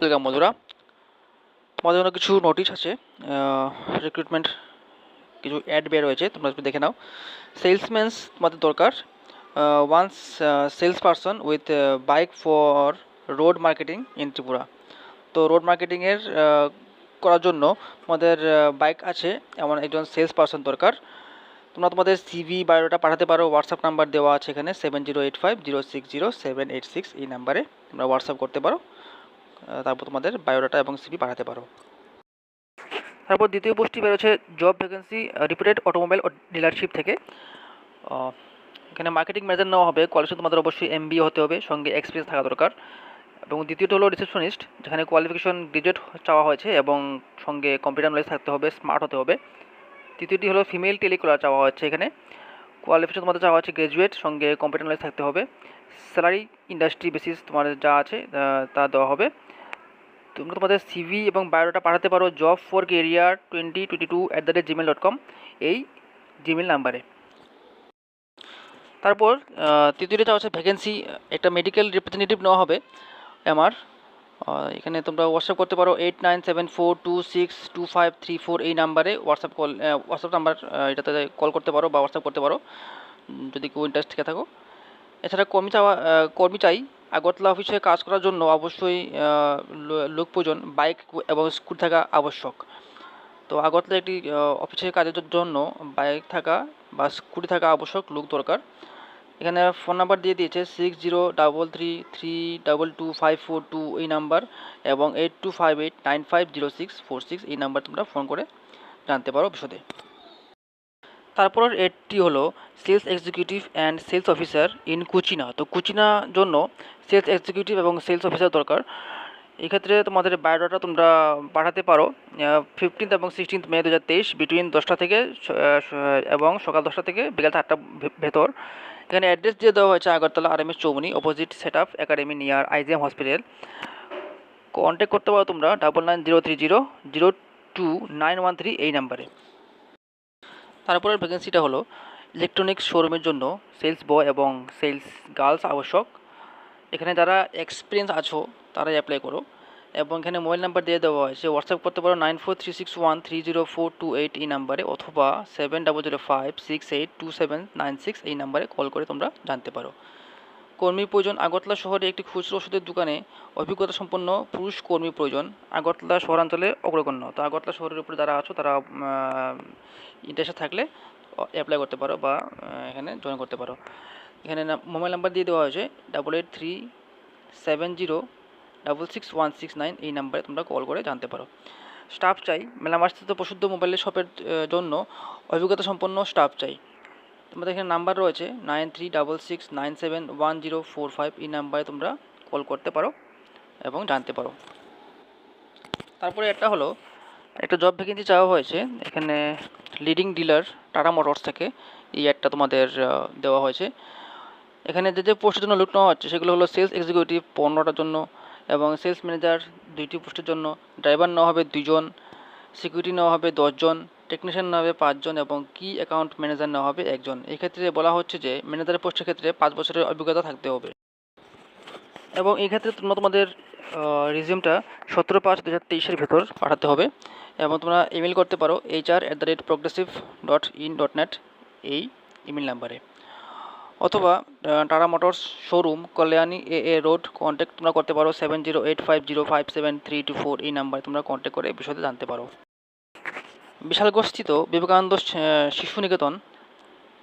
Welcome বন্ধুরা, তোমাদের জন্য কিছু নোটিশ আছে। রিক্রুটমেন্ট কিছু অ্যাড বের হয়েছে, তোমরা একটু দেখে নাও। সেলসম্যানস তোমাদের দরকার। Once sales person with bike for road marketing in Tripura. তো রোড মার্কেটিংয়ের করার জন্য তোমাদের বাইক আছে এমন একজন সেলস পারসন দরকার। তোমরা তোমাদের সিভি বায়োডাটা পাঠাতে পারো। হোয়াটসঅ্যাপ নাম্বার দেওয়া আছে এখানে 7085060786। এই নাম্বারে তোমরা হোয়াটসঅ্যাপ করতে পারো। তারপর তোমাদের বায়োডাটা এবং সিভি পাঠাতে পারো। তারপর দ্বিতীয় পোস্টটি বেরোচ্ছে job vacancy reputed automobile dealership থেকে। এখানে মার্কেটিং ম্যানেজার নেওয়া হবে। কোয়ালিফিকেশন তোমাদের অবশ্যই এমবিএ হতে হবে, সঙ্গে এক্সপিরিয়েন্স থাকা দরকার। এবং দ্বিতীয়টা হলো রিসেপশনিস্ট, যেখানে কোয়ালিফিকেশন গ্রাজুয়েট চাওয়া হয়েছে এবং সঙ্গে কম্পিউটার নলেজ থাকতে হবে, স্মার্ট হতে হবে। তৃতীয়টি হলো ফিমেল টেলিকলার চাওয়া হচ্ছে। এখানে কোয়ালিফিকেশন তোমাদের চাওয়া হচ্ছে গ্রাজুয়েট, সঙ্গে কম্পিউটার নলেজ থাকতে হবে। স্যালারি ইন্ডাস্ট্রি বেসিস তোমাদের যা আছে তা দেওয়া হবে। তোমরা তোমাদের সিভি এবং বায়োডাটা পাঠাতে পারো job4career2022@gmail.com এই জিমেল নাম্বারে। তারপর তৃতীয়টা চাওয়া হচ্ছে ভ্যাকেন্সি, একটা মেডিকেল রিপ্রেজেন্টেটিভ নেওয়া হবে আমার। এখানে তোমরা হোয়াটসঅ্যাপ করতে পারো 8974262534 এই নাম্বারে। হোয়াটসঅ্যাপ নাম্বার, এটাতে কল করতে পারো বা হোয়াটসঅ্যাপ করতে পারো যদি কেউ ইন্টারেস্ট থেকে থাকো। এছাড়া কর্মী চাই। আগরতলা অফিসে কাজ করার জন্য অবশ্যই লোক প্রয়োজন, বাইক এবং স্কুটি থাকা আবশ্যক। তো আগরতলা একটি অফিসের কাজের জন্য বাইক থাকা বা স্কুটি থাকা আবশ্যক, লোক দরকার। এখানে ফোন নাম্বার দিয়ে দিয়েছে 6033322542 এই নাম্বার, এবং 8258950646 এই নাম্বার তোমরা ফোন করে জানতে পারো বিশদে। তারপর এটি হলো sales executive and sales officer in Cucina. তো কুচিনা জন্য সেলস এক্সিকিউটিভ এবং সেলস অফিসার দরকার। এক্ষেত্রে তোমাদের বায়োডাটা তোমরা পাঠাতে পারো 15 এবং 16 মে 2023 বিটুইন 10টা থেকে এবং সকাল 10টা থেকে বিকাল 4টা ভেতর। এখানে অ্যাড্রেস দিয়ে দেওয়া হয়েছে Agartala RMS Chaumoni, opposite set up academy near IGM hospital. Contact করতে পারো তোমরা 9903002913 এই নাম্বারে। তারপরের ভ্যাকেন্সিটা হলো ইলেকট্রনিক্স শোরুমের জন্য সেলস বয় এবং সেলস গার্লস আবশ্যক। এখানে যারা এক্সপিরিয়েন্স আছো তারাই অ্যাপ্লাই করো। এবং এখানে মোবাইল নাম্বার দিয়ে দেওয়া হয়েছে। হোয়াটসঅ্যাপ করতে পারো 9436130428 এই নাম্বারে, অথবা 7005682796 এই নাম্বারে কল করে তোমরা জানতে পারো। কর্মী প্রয়োজন। আগরতলা শহরে একটি খুচরো ওষুধের দোকানে অভিজ্ঞতা সম্পন্ন পুরুষ কর্মী প্রয়োজন। আগরতলা শহরাঞ্চলে অগ্রগণ্য। তো আগরতলা শহরের উপরে যারা আছো তারা ইন্টারেস্ট থাকলে অ্যাপ্লাই করতে পারো বা এখানে জয়েন করতে পারো। এখানে মোবাইল নাম্বার দিয়ে দেওয়া হয়েছে 8837066169 এই নাম্বারে তোমরা কল করে জানতে পারো। স্টাফ চাই। মেলামার্স্থিত প্রসিদ্ধ মোবাইলের শপের জন্য অভিজ্ঞতা সম্পন্ন স্টাফ চাই। তোমাদের এখানে নাম্বার রয়েছে 9366971045 এই নাম্বারে তোমরা কল করতে পারো এবং জানতে পারো। তারপরে একটা জব ভ্যাকেন্সি চাওয়া হয়েছে এখানে লিডিং ডিলার টাটা মোটরস থেকে। এই একটা তোমাদের দেওয়া হয়েছে। এখানে যে পোস্টের জন্য লোক নেওয়া হচ্ছে সেগুলো হলো সেলস এক্সিকিউটিভ 15টার জন্য, এবং সেলস ম্যানেজার 2টি পোস্টের জন্য। ড্রাইভার নেওয়া হবে 2 জন, সিকিউরিটি নেওয়া হবে 10 জন, টেকনিশিয়ান নেওয়া হবে 5 জন, এবং কি অ্যাকাউন্ট ম্যানেজার নেওয়া হবে 1 জন। এই ক্ষেত্রে বলা হচ্ছে যে ম্যানেজারের পোস্টের ক্ষেত্রে 5 বছরের অভিজ্ঞতা থাকতে হবে। এবং এই ক্ষেত্রে তোমরা তোমাদের রিজিউমটা 17/5/2023 ভেতর পাঠাতে হবে। এবং তোমরা ইমেল করতে পারো hr@progressive.in.net এই ইমেল নাম্বারে, অথবা tata motors showroom Kalyani AA road contact তোমরা করতে পারো 7085057324 এই নাম্বারে তোমরা কন্ট্যাক্ট করে বিষয়ে জানতে পারো। বিশালগড়স্থিত বিবেকানন্দ শিশু নিকেতন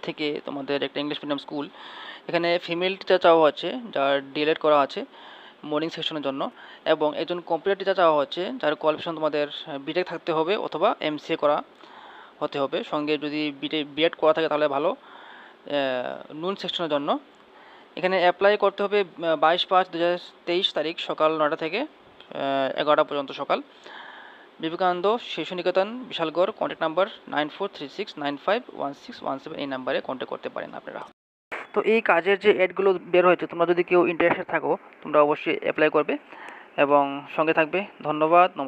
থেকে তোমাদের একটা ইংলিশ মিডিয়াম স্কুল। এখানে ফিমেল টিচার চাওয়া হচ্ছে যার ডিএলএড করা আছে মর্নিং সেকশনের জন্য, এবং একজন কম্পিউটার টিচার চাওয়া হচ্ছে যার কোয়ালিফিকেশন তোমাদের বিটেক থাকতে হবে অথবা MCA করা হতে হবে। সঙ্গে যদি বিএড করা থাকে তাহলে ভালো। নুন সেকশনের জন্য এখানে অ্যাপ্লাই করতে হবে 22/5/2023 তারিখ সকাল 9টা থেকে 11টা পর্যন্ত সকাল। বিবেকানন্দ শিশু নিকেতন বিশালগড়। কন্ট্যাক্ট নাম্বার 9436951617 এই নাম্বারে কন্ট্যাক্ট করতে পারেন আপনারা। তো এই কাজের যে অ্যাডগুলো বের হয়েছে, তোমরা যদি কেউ ইন্টারেস্টেড থাকো তোমরা অবশ্যই অ্যাপ্লাই করবে এবং সঙ্গে থাকবে। ধন্যবাদ, নমস্কার।